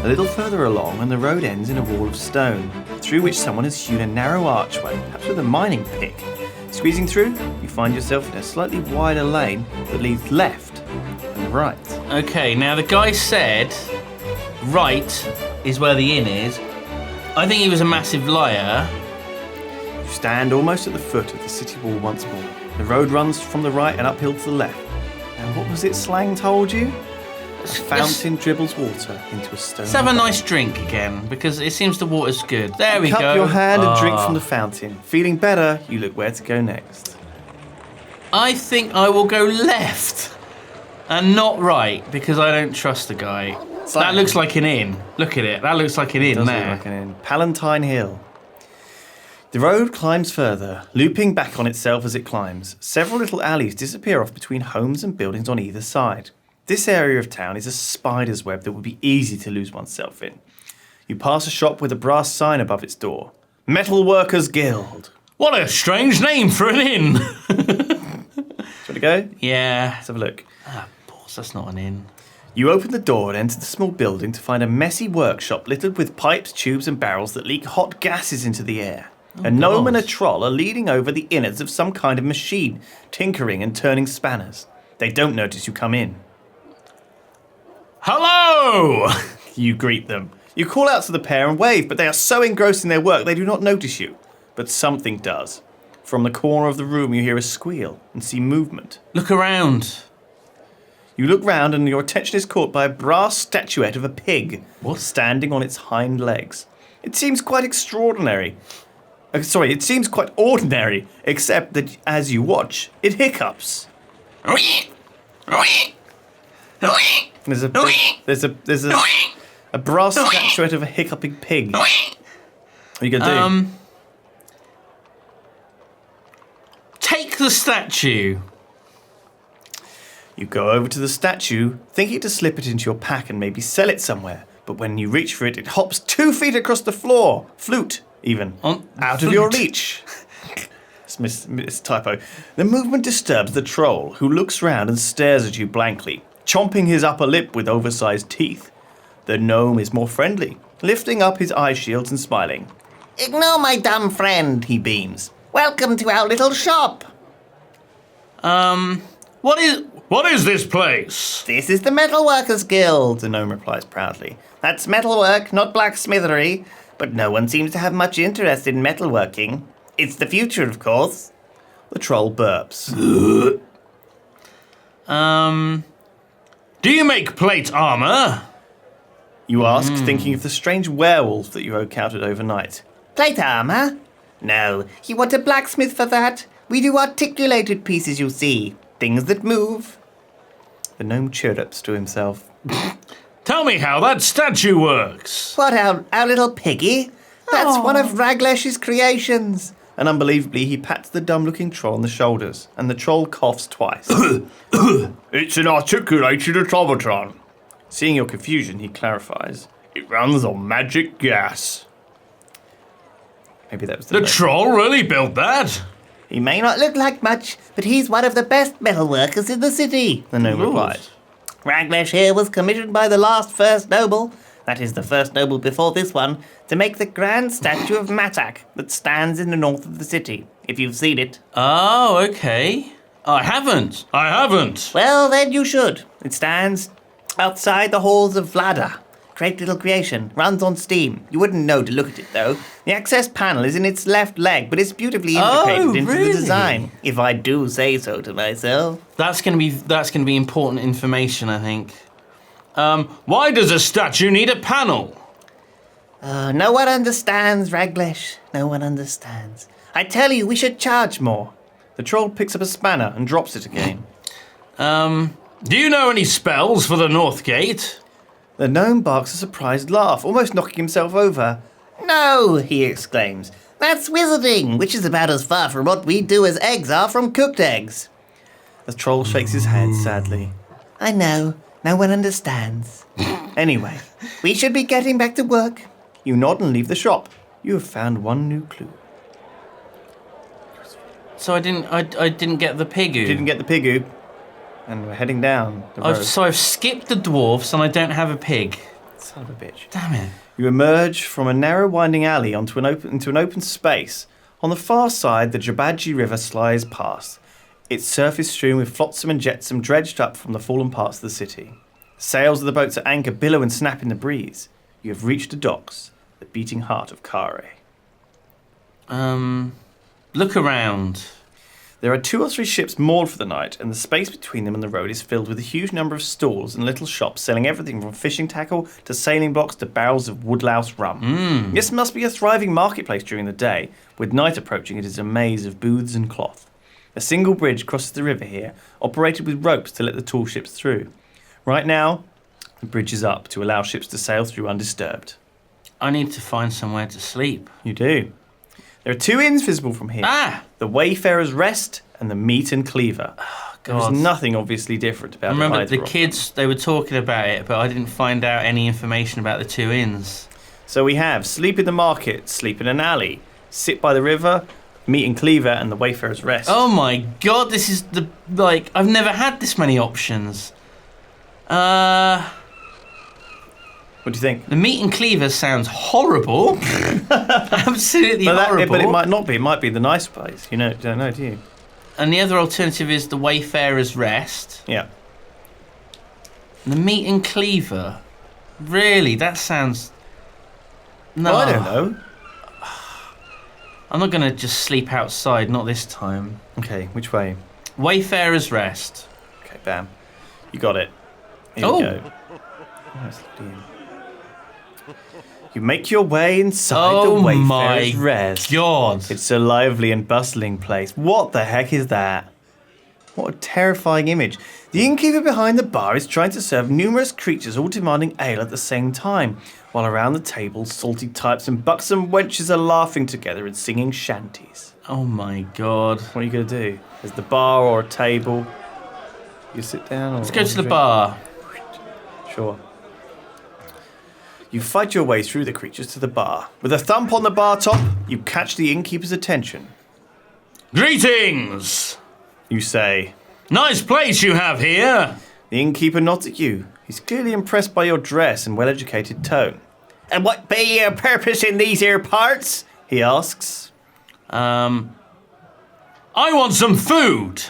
A little further along, and the road ends in a wall of stone, through which someone has hewn a narrow archway, perhaps with a mining pick. Squeezing through, you find yourself in a slightly wider lane that leads left and right. Okay, now the guy said right is where the inn is. I think he was a massive liar. You stand almost at the foot of the city wall once more. The road runs from the right and uphill to the left. Now, what was it Slang told you? A fountain dribbles water into a stone. Let's have a nice drink again, because it seems the water's good. There we go. Cup your hand and drink from the fountain. Feeling better, you look where to go next. I think I will go left and not right, because I don't trust the guy. That looks like an inn. Look at it. That looks like an inn there. Does look like an inn. Palatine Hill. The road climbs further, looping back on itself as it climbs. Several little alleys disappear off between homes and buildings on either side. This area of town is a spider's web that would be easy to lose oneself in. You pass a shop with a brass sign above its door. Metal Workers Guild. What a strange name for an inn. Shall we go? Yeah. Let's have a look. Boss, that's not an inn. You open the door and enter the small building to find a messy workshop littered with pipes, tubes and barrels that leak hot gases into the air. A gnome and a troll are leaning over the innards of some kind of machine, tinkering and turning spanners. They don't notice you come in. Hello! You greet them. You call out to the pair and wave, but they are so engrossed in their work they do not notice you. But something does. From the corner of the room you hear a squeal and see movement. Look around. You look round and your attention is caught by a brass statuette of a pig standing on its hind legs. It seems quite extraordinary. It seems quite ordinary, except that as you watch, it hiccups. There's a brass statuette of a hiccuping pig. What are you gonna do? Take the statue. You go over to the statue, thinking to slip it into your pack and maybe sell it somewhere. But when you reach for it, it hops 2 feet across the floor. Flute, even. Out of your reach. It's typo. The movement disturbs the troll, who looks round and stares at you blankly, chomping his upper lip with oversized teeth. The gnome is more friendly, lifting up his eye shields and smiling. Ignore my dumb friend, he beams. Welcome to our little shop. What is this place? This is the Metalworkers Guild, the gnome replies proudly. That's metalwork, not blacksmithery, but no one seems to have much interest in metalworking. It's the future, of course. The troll burps. Do you make plate armor? You ask, thinking of the strange werewolf that you encountered overnight. Plate armor? No, you want a blacksmith for that? We do articulated pieces, you see. Things that move. The gnome chirrups to himself. Tell me how that statue works. What, our little piggy? That's one of Raglesh's creations. And unbelievably, he pats the dumb-looking troll on the shoulders, and the troll coughs twice. It's an articulated automaton. Seeing your confusion, he clarifies. It runs on magic gas. Maybe that was the troll really built that? He may not look like much, but he's one of the best metal workers in the city, the gnome replied. Raglesh here was commissioned by the last first noble, that is the first noble before this one, to make the grand statue of Matak that stands in the north of the city, if you've seen it. Oh, okay. I haven't. Well, then you should. It stands outside the halls of Vlada. Great little creation. Runs on steam. You wouldn't know to look at it, though. The access panel is in its left leg, but it's beautifully integrated into the design, if I do say so to myself. That's gonna be important information, I think. Why does a statue need a panel? No one understands, Raglesh. No one understands. I tell you, we should charge more. The troll picks up a spanner and drops it again. Do you know any spells for the North Gate? The gnome barks a surprised laugh, almost knocking himself over. No, he exclaims. That's wizarding, which is about as far from what we do as eggs are from cooked eggs. The troll shakes his head sadly. I know. No one understands. Anyway, we should be getting back to work. You nod and leave the shop. You have found one new clue. So I didn't get the pigoo. Didn't get the pigoo. And we're heading down the road. So I've skipped the dwarfs and I don't have a pig. Son of a bitch. Damn it. You emerge from a narrow winding alley into an open space. On the far side, the Jabadji River slides past, its surface strewn with flotsam and jetsam dredged up from the fallen parts of the city. The sails of the boats at anchor billow and snap in the breeze. You have reached the docks, the beating heart of Kare. Look around. There are 2 or 3 ships moored for the night, and the space between them and the road is filled with a huge number of stalls and little shops selling everything from fishing tackle to sailing blocks to barrels of woodlouse rum. This must be a thriving marketplace during the day. With night approaching, it is a maze of booths and cloth. A single bridge crosses the river here, operated with ropes to let the tall ships through. Right now, the bridge is up to allow ships to sail through undisturbed. I need to find somewhere to sleep. You do. There are 2 inns visible from here. The Wayfarer's Rest and the Meat and Cleaver. Oh, There's nothing obviously different about it. I remember the kids, they were talking about it, but I didn't find out any information about the 2 inns. So we have sleep in the market, sleep in an alley, sit by the river, Meat and Cleaver, and the Wayfarer's Rest. Oh my god, this is I've never had this many options. What do you think? The Meat and Cleaver sounds horrible. Absolutely horrible. But it might not be. It might be the nice place. You know, don't know, do you? And the other alternative is the Wayfarer's Rest. Yeah. The Meat and Cleaver. Really? That sounds... No. Well, I don't know. I'm not going to just sleep outside, not this time. Okay, which way? Wayfarer's Rest. Okay, bam. You got it. Here we go. You make your way inside the Wayfarer's Rest. God. It's a lively and bustling place. What the heck is that? What a terrifying image. The innkeeper behind the bar is trying to serve numerous creatures, all demanding ale at the same time, while around the table, salty types and buxom wenches are laughing together and singing shanties. Oh my God. What are you going to do? Is the bar or a table? You sit down or... Let's go to the bar. Sure. You fight your way through the creatures to the bar. With a thump on the bar top, you catch the innkeeper's attention. Greetings! You say. Nice place you have here. The innkeeper nods at you. He's clearly impressed by your dress and well-educated tone. And what be your purpose in these here parts? He asks. I want some food.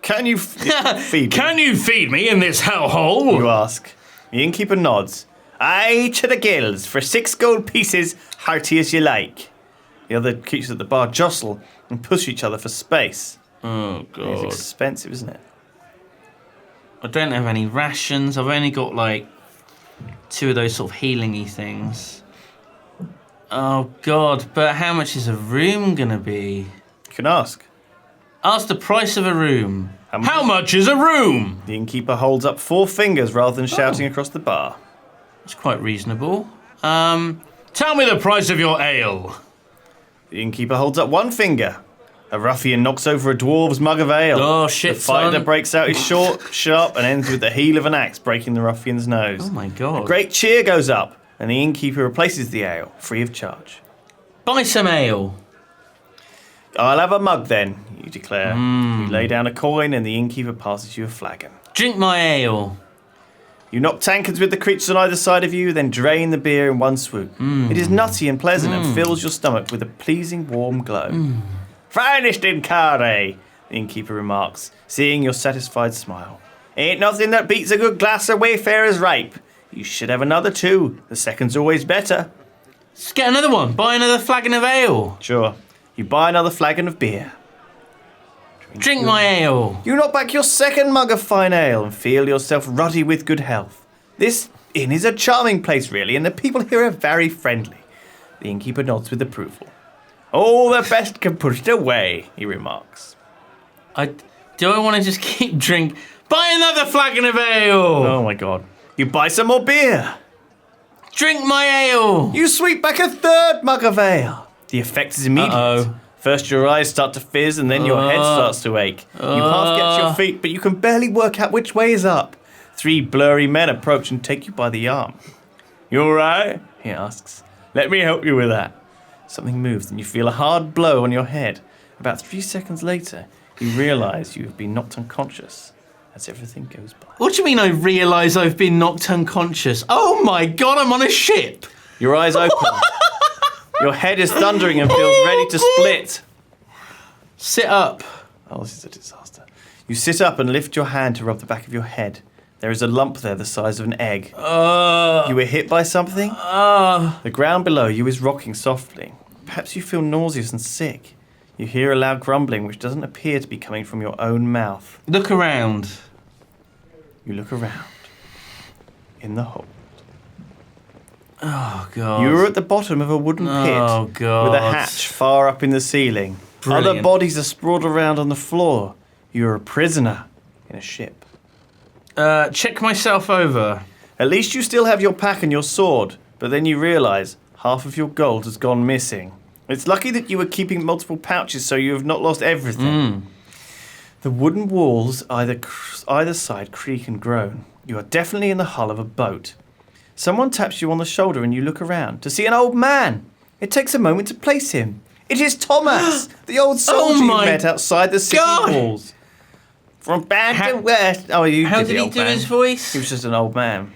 Can you feed me? Can you feed me in this hellhole? You ask. The innkeeper nods. Aye, to the gills, for 6 gold pieces, hearty as you like. The other creatures at the bar jostle and push each other for space. Oh, God. It's expensive, isn't it? I don't have any rations. I've only got, 2 of those sort of healing-y things. Oh, God. But how much is a room going to be? You can ask. Ask the price of a room. How much is a room? The innkeeper holds up 4 fingers rather than shouting across the bar. It's quite reasonable. Tell me the price of your ale. The innkeeper holds up 1 finger. A ruffian knocks over a dwarf's mug of ale. Oh, shit, The fight son. that breaks out is short, sharp, and ends with the heel of an axe breaking the ruffian's nose. Oh, my God. A great cheer goes up, and the innkeeper replaces the ale, free of charge. Buy some ale. I'll have a mug then, you declare. You lay down a coin, and the innkeeper passes you a flagon. Drink my ale. You knock tankards with the creatures on either side of you, then drain the beer in one swoop. It is nutty and pleasant and fills your stomach with a pleasing warm glow. Finest in Kare, the innkeeper remarks, seeing your satisfied smile. Ain't nothing that beats a good glass of Wayfarer's Rape. You should have another too. The second's always better. Let's get another one. Buy another flagon of ale. Sure. You buy another flagon of beer. Drink my ale. You knock back your second mug of fine ale and feel yourself ruddy with good health. This inn is a charming place, really, and the people here are very friendly. The innkeeper nods with approval. All the best can put it away, he remarks. Do I want to just keep drink? Buy another flagon of ale. Oh my God. You buy some more beer. Drink my ale. You sweep back a 3rd mug of ale. The effect is immediate. Uh-oh. First your eyes start to fizz and then your head starts to ache. You half get to your feet, but you can barely work out which way is up. 3 blurry men approach and take you by the arm. You all right? He asks. Let me help you with that. Something moves and you feel a hard blow on your head. About 3 seconds later, you realise you have been knocked unconscious as everything goes by. What do you mean I realise I've been knocked unconscious? Oh my god, I'm on a ship! Your eyes open. Your head is thundering and feels ready to split. Sit up. Oh, this is a disaster. You sit up and lift your hand to rub the back of your head. There is a lump there the size of an egg. You were hit by something? The ground below you is rocking softly. Perhaps you feel nauseous and sick. You hear a loud grumbling which doesn't appear to be coming from your own mouth. Look around. You look around. In the hold. Oh, God. You are at the bottom of a wooden pit God. with a hatch far up in the ceiling. Brilliant. Other bodies are sprawled around on the floor. You are a prisoner in a ship. Check myself over. At least you still have your pack and your sword, but then you realise half of your gold has gone missing. It's lucky that you were keeping multiple pouches so you have not lost everything. The wooden walls either side creak and groan. You are definitely in the hull of a boat. Someone taps you on the shoulder and you look around to see an old man. It takes a moment to place him. It is Thomas, the old soldier you met outside the city walls. From bad to worse. Oh, you How did did the he old do man. his voice? He was just an old man.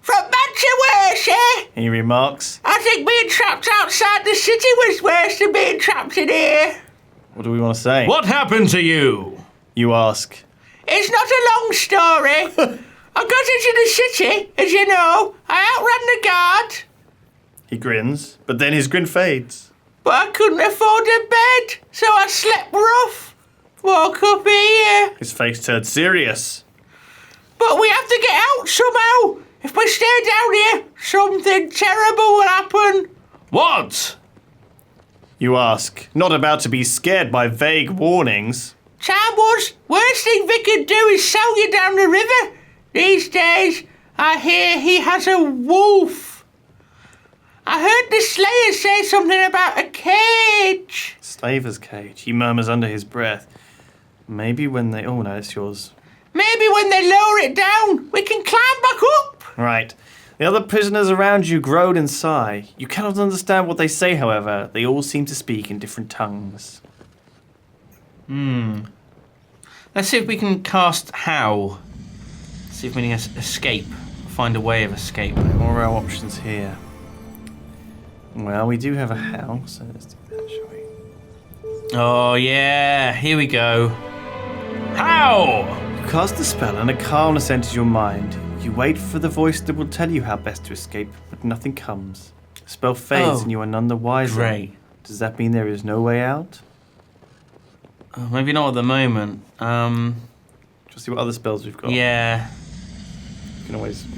From bad to worse, eh? He remarks. I think being trapped outside the city was worse than being trapped in here. What do we want to say? What happened to you? You ask. It's not a long story. I got into the city, as you know. I outran the guard, He grins, but then his grin fades. but I couldn't afford a bed, so I slept rough. Woke up here. His face turned serious. But we have to get out somehow. If we stay down here, something terrible will happen. What? You ask, not about to be scared by vague warnings. Time was, worst thing Vic could do is sell you down the river. These days, I hear he has a wolf. I heard the Slayer say something about a cage. Slaver's cage, he murmurs under his breath. Maybe when they... Oh, no, it's yours. Maybe when they lower it down, we can climb back up. Right. The other prisoners around you groan and sigh. You cannot understand what they say, however. They all seem to speak in different tongues. Let's see if we can cast How. See if we can escape. Find a way of escape. What are our options here? Well, we do have a house, so let's do that, shall we? Oh, yeah. Here we go. How? You cast the spell and a calmness enters your mind. You wait for the voice that will tell you how best to escape, but nothing comes. The spell fades and you are none the wiser. Great. Does that mean there is no way out? Oh, maybe not at the moment. Just see what other spells we've got. Yeah. You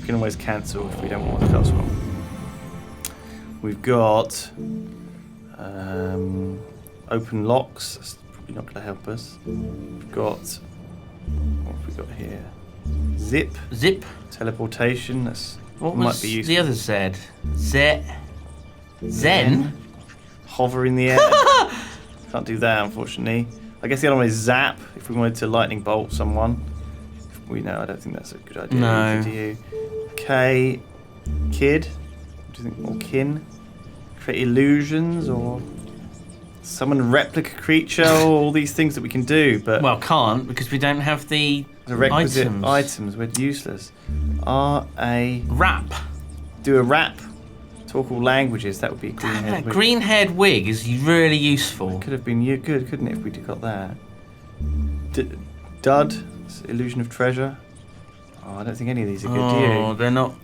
can always cancel if we don't want to cast one. We've got open locks. That's probably not going to help us. We've got what have we got here? Zip. Teleportation. That's What might was be useful. the other Z? Zen? Hover in the air. Can't do that, unfortunately. I guess the other one is zap. If we wanted to lightning bolt someone. I don't think that's a good idea. No. Do you? Okay. Kid. What do you think? Or kin? Create illusions or summon a replica creature, all these things that we can do, but Well, can't because we don't have the requisite items. items. We're useless. Rap. Do a rap. Talk all languages. That would be a green-haired wig. Green-haired wig is really useful. Could have been good, couldn't it, if we'd got that? Dud. Illusion of treasure. Oh, I don't think any of these are good, do you? They're not.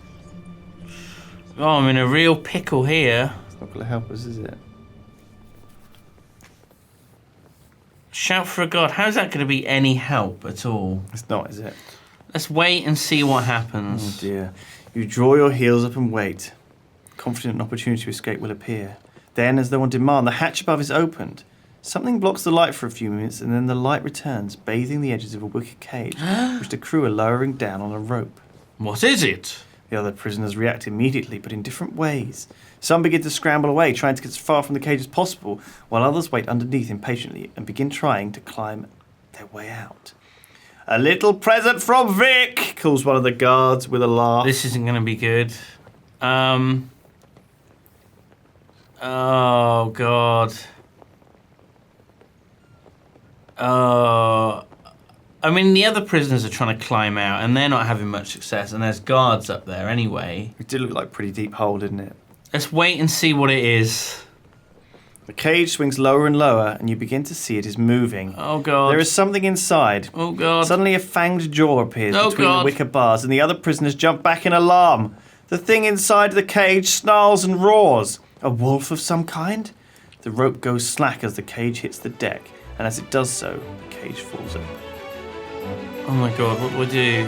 Oh, I'm in a real pickle here. It's not going to help us, is it? Shout for a god. How's that going to be any help at all? It's not, is it? Let's wait and see what Oh happens. dear. You draw your heels up and wait. Confident an opportunity to escape will appear. Then, as though on demand, the hatch above is opened. Something blocks the light for a few minutes, and then the light returns, bathing the edges of a wicker cage, which the crew are lowering down on a rope. What is it? The other prisoners react immediately, but in different ways. Some begin to scramble away, trying to get as far from the cage as possible, while others wait underneath impatiently and begin trying to climb their way out. A little present from Vic, calls one of the guards with a laugh. This isn't going to be good. Oh, God. I mean, the other prisoners are trying to climb out, and they're not having much success, and there's guards up there anyway. It did look like a pretty deep hole, didn't it? Let's wait and see what it is. The cage swings lower and lower, and you begin to see it is moving. Oh, God. There is something inside. Oh, God. Suddenly a fanged jaw appears Oh, between God. the wicker bars, and the other prisoners jump back in alarm. The thing inside the cage snarls and roars. A wolf of some kind? The rope goes slack as the cage hits the deck, and as it does so, the cage falls open. Oh my God, what do I do?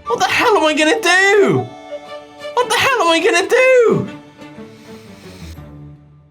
What the hell am I gonna do? What the hell am I gonna do?